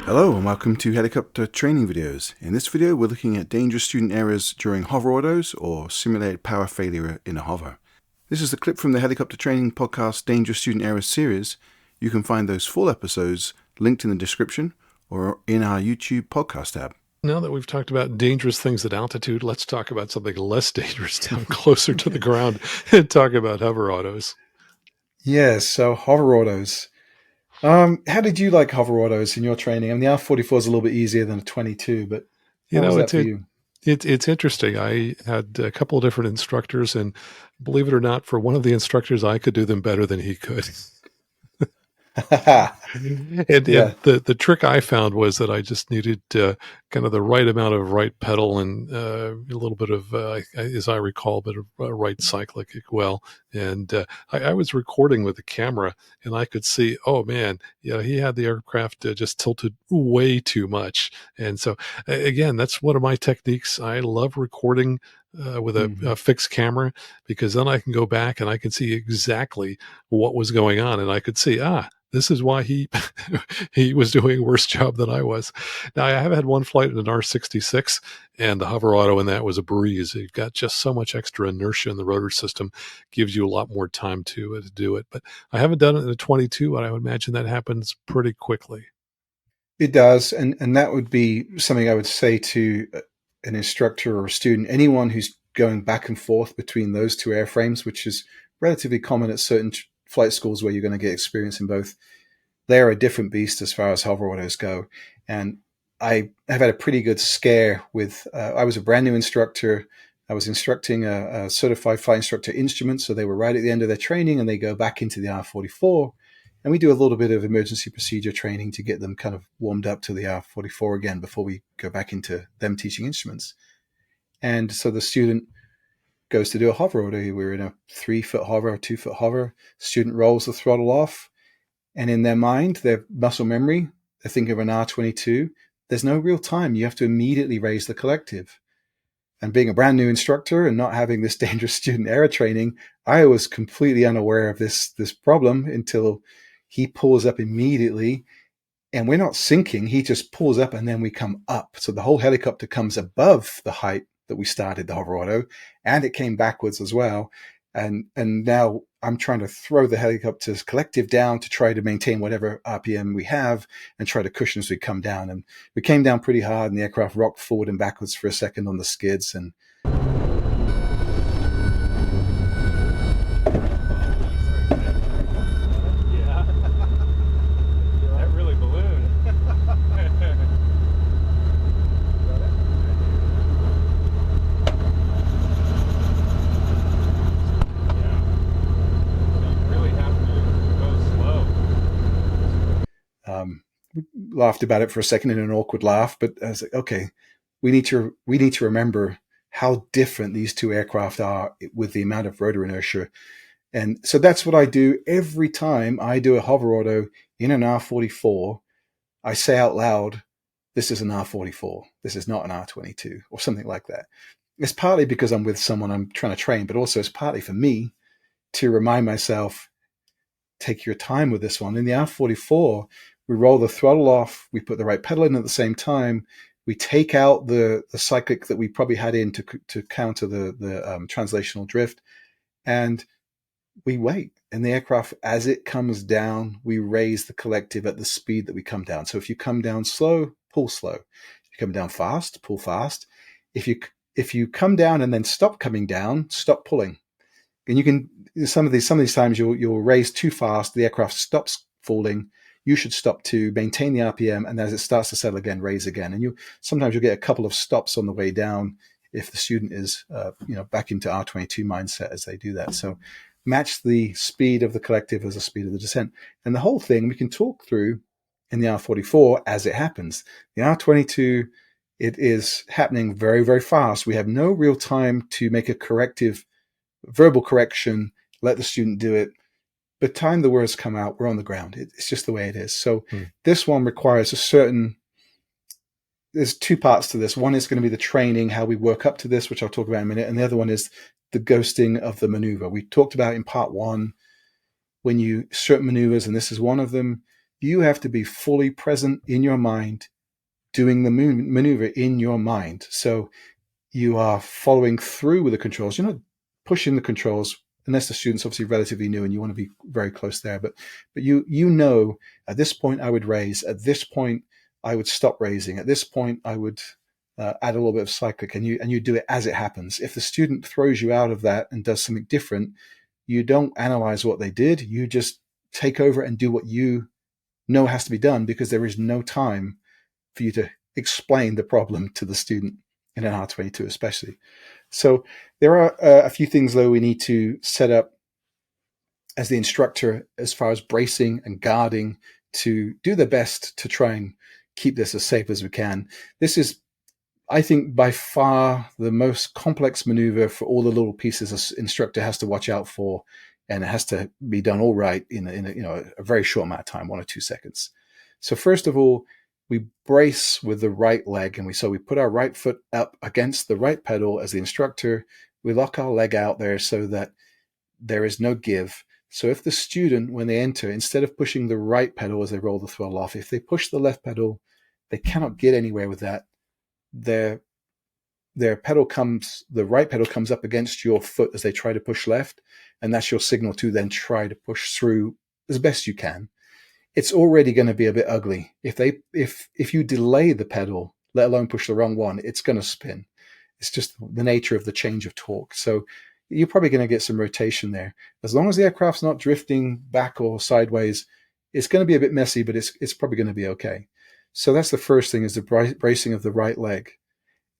Hello and welcome to Helicopter Training Videos. In this video we're looking at dangerous student errors during hover autos or simulated power failure in a hover. This is the clip from the Helicopter Training Podcast Dangerous Student Errors series. You can find those full episodes linked in the description or in our YouTube podcast tab. Now that we've talked about dangerous things at altitude, let's talk about something less dangerous down closer to the ground and talk about hover autos. Yes, so hover autos. How did you like hover autos in your training? I mean, the R44 is a little bit easier than a 22, but how was that for you? It's interesting. I had a couple of different instructors, and believe it or not, for one of the instructors, I could do them better than he could. And the trick I found was that I just needed kind of the right amount of right pedal and a little bit of, as I recall, a bit of right cyclic as well. And I was recording with the camera, and I could see, oh man, he had the aircraft just tilted way too much. And so again, that's one of my techniques. I love recording with a fixed camera, because then I can go back and I can see exactly what was going on, and I could see, this is why he was doing a worse job than I was. Now, I have had one flight in an R66, and the hover auto in that was a breeze. You've got just so much extra inertia in the rotor system, gives you a lot more time to do it. But I haven't done it in a 22, and I would imagine that happens pretty quickly. It does, and that would be something I would say to an instructor or a student, anyone who's going back and forth between those two airframes, which is relatively common at certain flight schools where you're going to get experience in both. They're a different beast as far as hover autos go. And I have had a pretty good scare with, I was a brand new instructor. I was instructing a certified flight instructor instrument. So they were right at the end of their training, and they go back into the R44. And we do a little bit of emergency procedure training to get them kind of warmed up to the R44 again before we go back into them teaching instruments. And so the student goes to do a hover auto. We're in a 3-foot hover, a 2-foot hover. Student rolls the throttle off, and in their mind, their muscle memory, they're thinking of an R22. There's no real time. You have to immediately raise the collective. And being a brand new instructor and not having this dangerous student error training, I was completely unaware of this problem until he pulls up immediately, and we're not sinking. He just pulls up, and then we come up. So the whole helicopter comes above the height that we started the hover auto, and it came backwards as well. And now I'm trying to throw the helicopter's collective down to try to maintain whatever RPM we have and try to cushion as we come down. And we came down pretty hard, and the aircraft rocked forward and backwards for a second on the skids. And we laughed about it for a second in an awkward laugh, but I was like, okay, we need to remember how different these two aircraft are with the amount of rotor inertia. And so that's what I do every time I do a hover auto in an R44. I say out loud, this is an R44. This is not an R22 or something like that. It's partly because I'm with someone I'm trying to train, but also it's partly for me to remind myself, take your time with this one. In the R44, we roll the throttle off, we put the right pedal in at the same time, we take out the cyclic that we probably had in to counter the translational drift, and we wait. And the aircraft, as it comes down, we raise the collective at the speed that we come down. So if you come down slow, pull slow. If you come down fast, pull fast. If you come down and then stop coming down, stop pulling. And you can, some of these times you'll raise too fast, the aircraft stops falling. You should stop to maintain the RPM, and as it starts to settle again, raise again. And sometimes you'll get a couple of stops on the way down if the student is back into R22 mindset as they do that. So match the speed of the collective as the speed of the descent. And the whole thing we can talk through in the R44 as it happens. The R22, it is happening very, very fast. We have no real time to make a corrective verbal correction, let the student do it. By the time the words come out, we're on the ground. It's just the way it is. So this one requires there's two parts to this. One is going to be the training, how we work up to this, which I'll talk about in a minute. And the other one is the ghosting of the maneuver. We talked about in part one, when you certain maneuvers, and this is one of them, you have to be fully present in your mind, doing the maneuver in your mind. So you are following through with the controls. You're not pushing the controls unless the student's obviously relatively new and you want to be very close there. But you know, at this point I would raise. At this point I would stop raising. At this point I would add a little bit of cyclic, and you do it as it happens. If the student throws you out of that and does something different, you don't analyze what they did. You just take over and do what you know has to be done, because there is no time for you to explain the problem to the student in an R22 especially. So there are a few things, though, we need to set up as the instructor as far as bracing and guarding to do their best to try and keep this as safe as we can. This is, I think, by far the most complex maneuver for all the little pieces an instructor has to watch out for, and it has to be done all right in a very short amount of time, 1 or 2 seconds. So first of all, we brace with the right leg, and we put our right foot up against the right pedal as the instructor. We lock our leg out there so that there is no give. So if the student, when they enter, instead of pushing the right pedal as they roll the throttle off, if they push the left pedal, they cannot get anywhere with that. Their pedal the right pedal comes up against your foot as they try to push left, and that's your signal to then try to push through as best you can. It's already going to be a bit ugly. If you delay the pedal, let alone push the wrong one, it's going to spin. It's just the nature of the change of torque. So you're probably going to get some rotation there. As long as the aircraft's not drifting back or sideways, it's going to be a bit messy, but it's probably going to be okay. So that's the first thing, is the bracing of the right leg.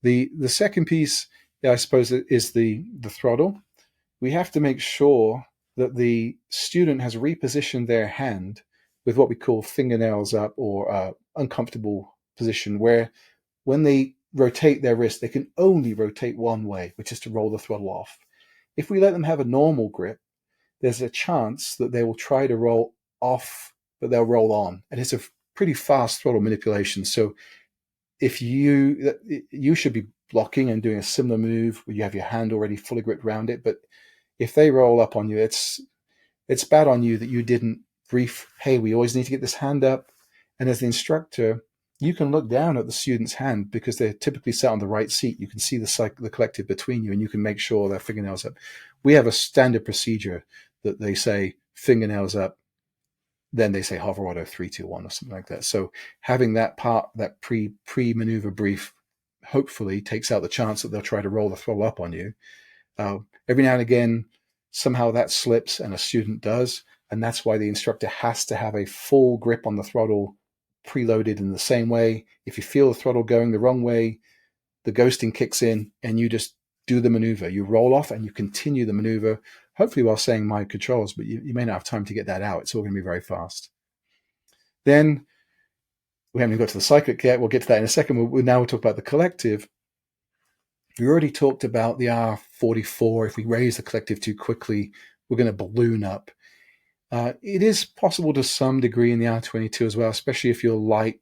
The second piece, I suppose, is the throttle. We have to make sure that the student has repositioned their hand with what we call fingernails up, or uncomfortable position, where when they rotate their wrist, they can only rotate one way, which is to roll the throttle off. If we let them have a normal grip, there's a chance that they will try to roll off, but they'll roll on. And it's a pretty fast throttle manipulation. So if you should be blocking and doing a similar move where you have your hand already fully gripped around it. But if they roll up on you, it's bad on you that you didn't brief, hey, we always need to get this hand up. And as the instructor, you can look down at the student's hand because they're typically sat on the right seat. You can see the collective between you, and you can make sure their fingernails up. We have a standard procedure that they say fingernails up, then they say hover auto 3, 2, 1 or something like that. So having that part, that pre-maneuver brief, hopefully takes out the chance that they'll try to roll the throttle up on you. Every now and again, somehow that slips, and a student does. And that's why the instructor has to have a full grip on the throttle preloaded in the same way. If you feel the throttle going the wrong way, the ghosting kicks in and you just do the maneuver. You roll off and you continue the maneuver, hopefully while saying my controls, but you may not have time to get that out. It's all going to be very fast. Then we haven't even got to the cyclic yet. We'll get to that in a second. We'll talk about the collective. We already talked about the R44. If we raise the collective too quickly, we're going to balloon up. It is possible to some degree in the R22 as well, especially if you're light,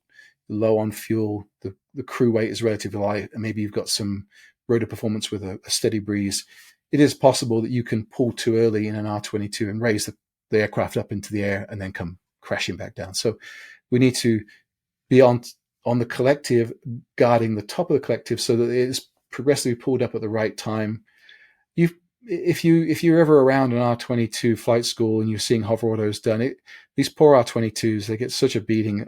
low on fuel, the crew weight is relatively light, and maybe you've got some rotor performance with a steady breeze. It is possible that you can pull too early in an R22 and raise the aircraft up into the air and then come crashing back down. So we need to be on the collective, guarding the top of the collective so that it is progressively pulled up at the right time. If you're ever around an R22 flight school and you're seeing hover autos done, these poor R22s, they get such a beating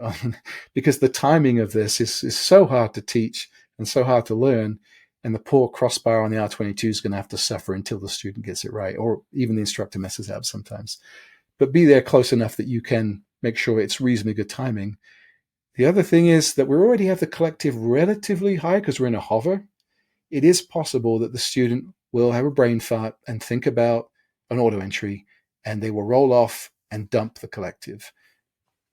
because the timing of this is so hard to teach and so hard to learn, and the poor crossbar on the R22 is going to have to suffer until the student gets it right, or even the instructor messes up sometimes. But be there close enough that you can make sure it's reasonably good timing. The other thing is that we already have the collective relatively high because we're in a hover. It is possible that the student will have a brain fart and think about an auto entry, and they will roll off and dump the collective.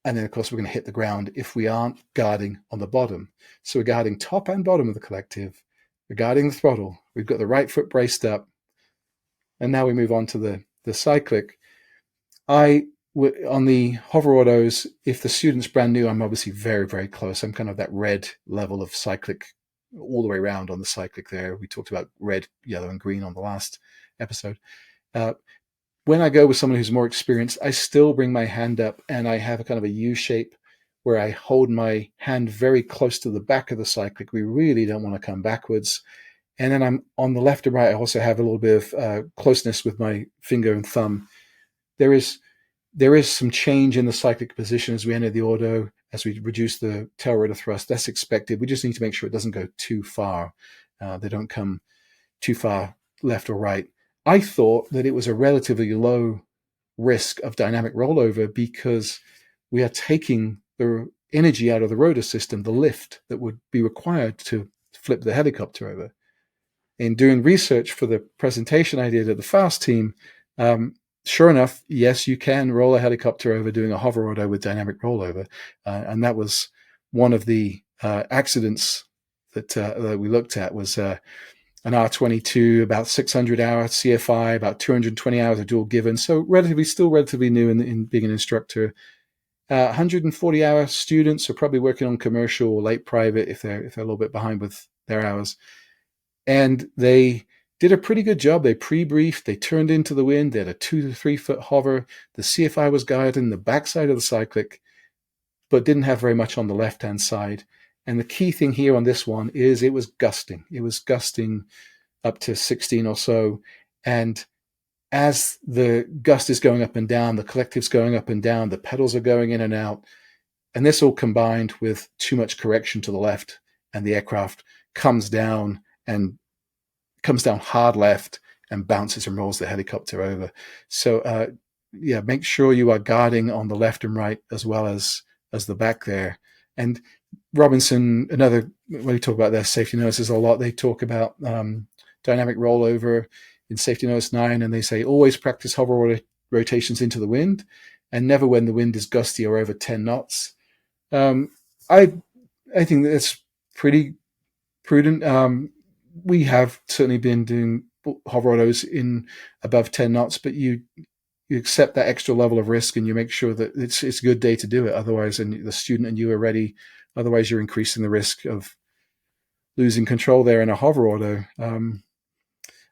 And then, of course, we're going to hit the ground if we aren't guarding on the bottom. So we're guarding top and bottom of the collective. We're guarding the throttle. We've got the right foot braced up. And now we move on to the cyclic. On the hover autos, if the student's brand new, I'm obviously very, very close. I'm kind of that red level of cyclic all the way around on the cyclic there. We talked about red, yellow, and green on the last episode. when I go with someone who's more experienced, I still bring my hand up and I have a kind of a U shape where I hold my hand very close to the back of the cyclic. We really don't want to come backwards. And then I'm on the left and right. I also have a little bit of closeness with my finger and thumb. There is some change in the cyclic position as we enter the auto, as we reduce the tail rotor thrust. That's expected. We just need to make sure it doesn't go too far. They don't come too far left or right. I thought that it was a relatively low risk of dynamic rollover because we are taking the energy out of the rotor system, the lift that would be required to flip the helicopter over. In doing research for the presentation I did at the FAST team, sure enough, yes, you can roll a helicopter over doing a hover auto with dynamic rollover. And that was one of the accidents that we looked at was an R22, about 600 hours CFI, about 220 hours of dual given. So still relatively new in being an instructor. 140 hour students are probably working on commercial or late private if they're a little bit behind with their hours. And they did a pretty good job. They pre-briefed, they turned into the wind, they had a 2 to 3 foot hover. The CFI was guiding the backside of the cyclic, but didn't have very much on the left-hand side. And the key thing here on this one is it was gusting. It was gusting up to 16 or so. And as the gust is going up and down, the collective's going up and down, the pedals are going in and out. And this all combined with too much correction to the left, and the aircraft comes down hard left and bounces and rolls the helicopter over. So, make sure you are guarding on the left and right as well as the back there. And Robinson, when we talk about their safety notices a lot, they talk about dynamic rollover in safety notice 9, and they say always practice hover rotations into the wind and never when the wind is gusty or over 10 knots. I think that's pretty prudent. We have certainly been doing hover autos in above 10 knots, but you accept that extra level of risk and you make sure that it's a good day to do it. Otherwise, and the student and you are ready. Otherwise, you're increasing the risk of losing control there in a hover auto.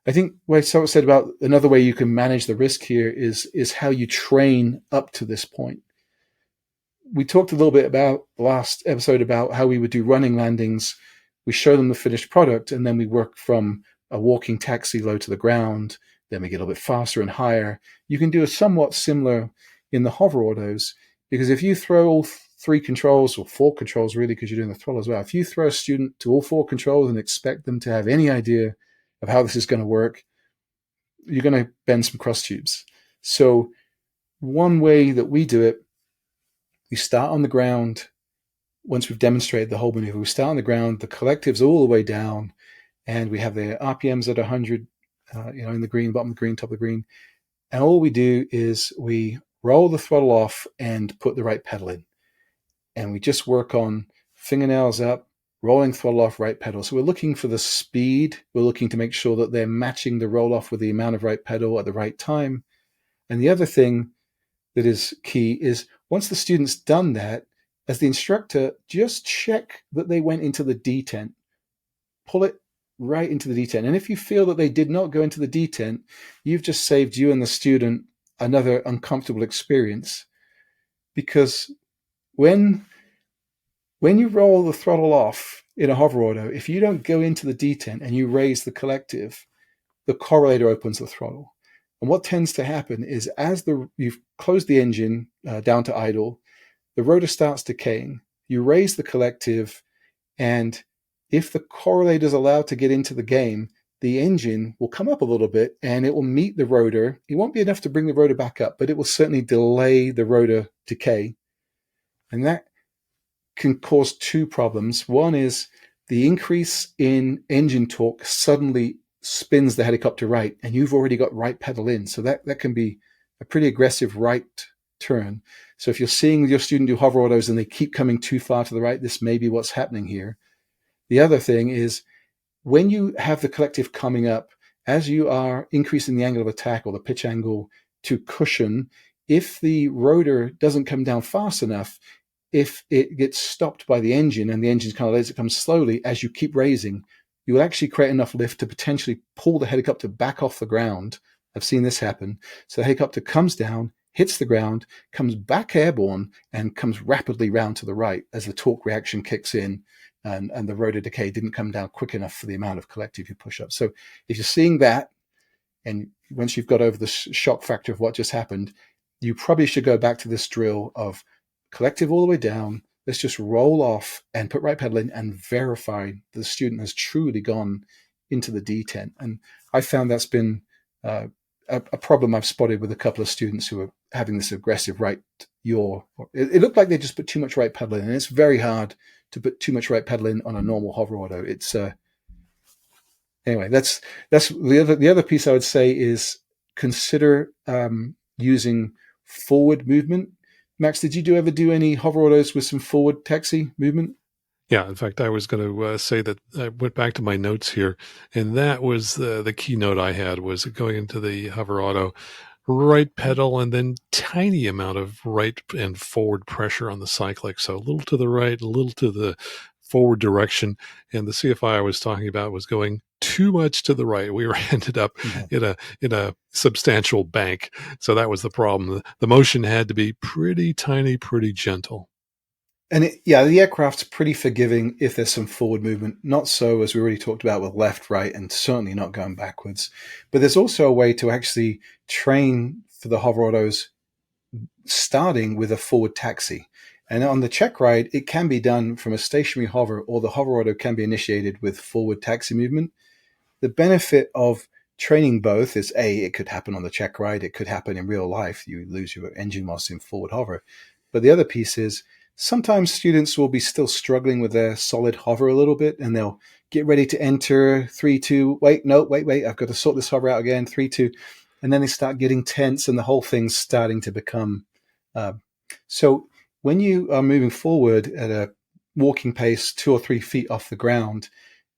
I think what I said about another way you can manage the risk here is how you train up to this point. We talked a little bit about last episode about how we would do running landings. We show them the finished product, and then we work from a walking taxi low to the ground. Then we get a little bit faster and higher. You can do a somewhat similar in the hover autos, because if you throw all 3 controls, or 4 controls really, because you're doing the throttle as well. If you throw a student to all 4 controls and expect them to have any idea of how this is going to work, you're going to bend some cross tubes. So one way that we do it, we start on the ground. Once we've demonstrated the whole maneuver, we start on the ground, the collective's all the way down, and we have the RPMs at 100, in the green, bottom of the green, top of the green. And all we do is we roll the throttle off and put the right pedal in. And we just work on fingernails up, rolling throttle off, right pedal. So we're looking for the speed. We're looking to make sure that they're matching the roll off with the amount of right pedal at the right time. And the other thing that is key is once the student's done that, as the instructor, just check that they went into the detent. Pull it right into the detent. And if you feel that they did not go into the detent, you've just saved you and the student another uncomfortable experience. Because when you roll the throttle off in a hover auto, if you don't go into the detent and you raise the collective, the correlator opens the throttle. And what tends to happen is as you've closed the engine down to idle, the rotor starts decaying. You raise the collective, and if the correlator is allowed to get into the game, the engine will come up a little bit and it will meet the rotor. It won't be enough to bring the rotor back up, but it will certainly delay the rotor decay. And that can cause 2 problems. One is the increase in engine torque suddenly spins the helicopter right, and you've already got right pedal in. So that can be a pretty aggressive right turn. So if you're seeing your student do hover autos and they keep coming too far to the right, this may be what's happening here. The other thing is when you have the collective coming up, as you are increasing the angle of attack or the pitch angle to cushion, if the rotor doesn't come down fast enough, if it gets stopped by the engine and the engine kind of lets it come slowly, as you keep raising, you will actually create enough lift to potentially pull the helicopter back off the ground I've seen this happen. So the helicopter comes down, hits the ground, comes back airborne, and comes rapidly round to the right as the torque reaction kicks in, and the rotor decay didn't come down quick enough for the amount of collective you push up. So if you're seeing that, and once you've got over the shock factor of what just happened, you probably should go back to this drill of collective all the way down. Let's just roll off and put right pedal in and verify the student has truly gone into the detent. And I found that's been a problem I've spotted with a couple of students who are having this aggressive right yaw. It looked like they just put too much right pedal in, and it's very hard to put too much right pedal in on a normal hover auto. It's anyway. That's the other piece I would say is consider using forward movement. Max, did you ever do any hover autos with some forward taxi movement? Yeah, in fact, I was going to say that I went back to my notes here, and that was the keynote I had was going into the hover auto, right pedal, and then tiny amount of right and forward pressure on the cyclic. So a little to the right, a little to the forward direction. And the CFI I was talking about was going too much to the right. We were ended up in a substantial bank. So that was the problem. The motion had to be pretty tiny, pretty gentle. And the aircraft's pretty forgiving if there's some forward movement. Not so, as we already talked about, with left, right, and certainly not going backwards. But there's also a way to actually train for the hover autos starting with a forward taxi. And on the check ride, it can be done from a stationary hover, or the hover auto can be initiated with forward taxi movement. The benefit of training both is, A, it could happen on the check ride. It could happen in real life. You lose your engine whilst in forward hover. But the other piece is, sometimes students will be still struggling with their solid hover a little bit, and they'll get ready to enter 3, 2, wait, I've got to sort this hover out again, 3, 2. And then they start getting tense, and the whole thing's starting to become. So when you are moving forward at a walking pace 2 or 3 feet off the ground,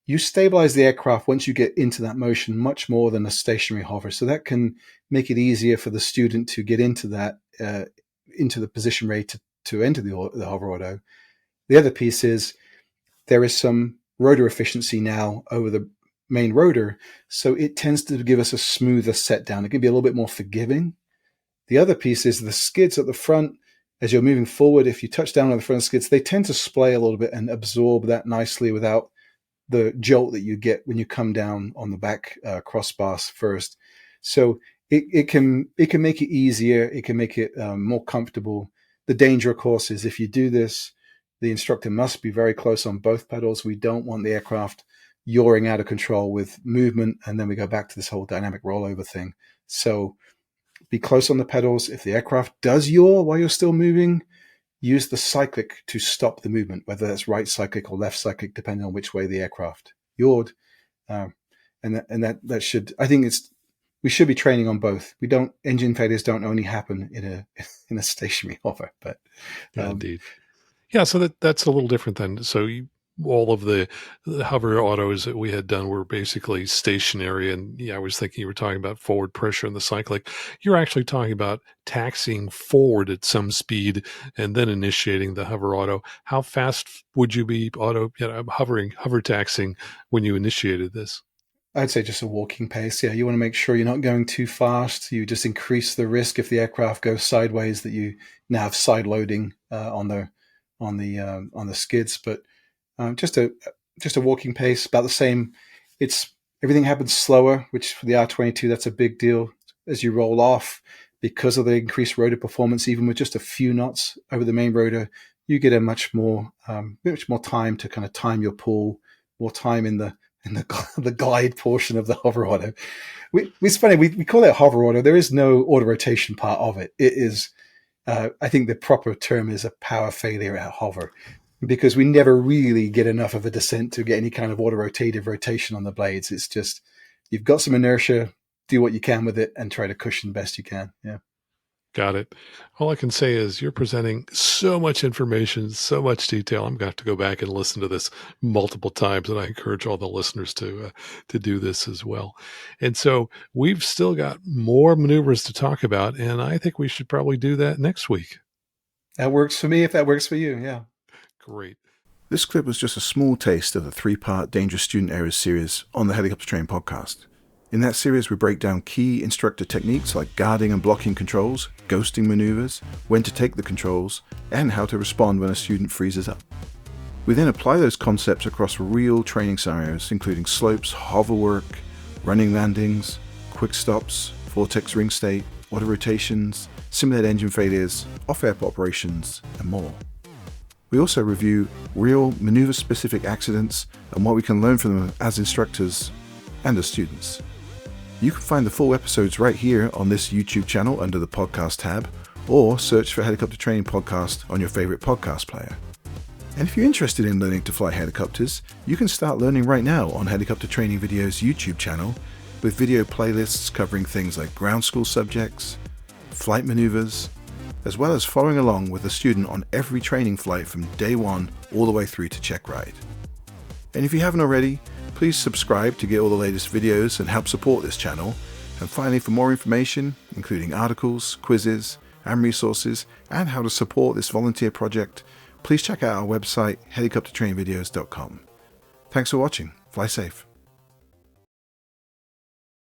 you stabilize the aircraft once you get into that motion much more than a stationary hover. So that can make it easier for the student to get into that, into the position ready to enter the hover auto. The other piece is there is some rotor efficiency now over the main rotor, so it tends to give us a smoother set down. It can be a little bit more forgiving. The other piece is the skids at the front. As you're moving forward, if you touch down on the front skids, they tend to splay a little bit and absorb that nicely without the jolt that you get when you come down on the back crossbars first. So it can make it easier. It can make it more comfortable. The danger, of course, is if you do this, the instructor must be very close on both pedals. We don't want the aircraft yawing out of control with movement, and then we go back to this whole dynamic rollover thing. So be close on the pedals. If the aircraft does yaw while you're still moving, use the cyclic to stop the movement, whether that's right cyclic or left cyclic, depending on which way the aircraft yawed. And that should, I think we should be training on both. Engine failures don't only happen in a stationary hover, but indeed. Yeah, so that's a little different then. So all of the hover autos that we had done were basically stationary. And I was thinking you were talking about forward pressure in the cyclic. You're actually talking about taxiing forward at some speed and then initiating the hover auto. How fast would you be hover taxiing when you initiated this? I'd say just a walking pace. Yeah, you want to make sure you're not going too fast. You just increase the risk if the aircraft goes sideways that you now have side loading on the skids. But just a walking pace, about the same. Everything happens slower, which for the R22 that's a big deal. As you roll off, because of the increased rotor performance, even with just a few knots over the main rotor, you get a much more time to kind of time your pull, more time in the glide portion of the hover auto. It's funny, we call it hover auto. There is no auto rotation part of it. It is, I think the proper term is a power failure at hover, because we never really get enough of a descent to get any kind of auto-rotative rotation on the blades. It's just, you've got some inertia, do what you can with it, and try to cushion best you can. Yeah. Got it. All I can say is you're presenting so much information, so much detail. I'm going to have to go back and listen to this multiple times, and I encourage all the listeners to do this as well. And so we've still got more maneuvers to talk about, and I think we should probably do that next week. That works for me if that works for you. Yeah. Great. This clip was just a small taste of the 3-part Dangerous Student Errors series on the Helicopter Training podcast. In that series, we break down key instructor techniques like guarding and blocking controls, ghosting maneuvers, when to take the controls, and how to respond when a student freezes up. We then apply those concepts across real training scenarios, including slopes, hover work, running landings, quick stops, vortex ring state, auto rotations, simulated engine failures, off-airport operations, and more. We also review real maneuver-specific accidents and what we can learn from them as instructors and as students. You can find the full episodes right here on this YouTube channel under the podcast tab, or search for Helicopter Training Podcast on your favorite podcast player. And if you're interested in learning to fly helicopters, you can start learning right now on Helicopter Training Video's YouTube channel, with video playlists covering things like ground school subjects, flight maneuvers, as well as following along with a student on every training flight from day one all the way through to check ride. And if you haven't already, please subscribe to get all the latest videos and help support this channel. And finally, for more information, including articles, quizzes, and resources, and how to support this volunteer project, please check out our website, helicoptertrainingvideos.com. Thanks for watching. Fly safe.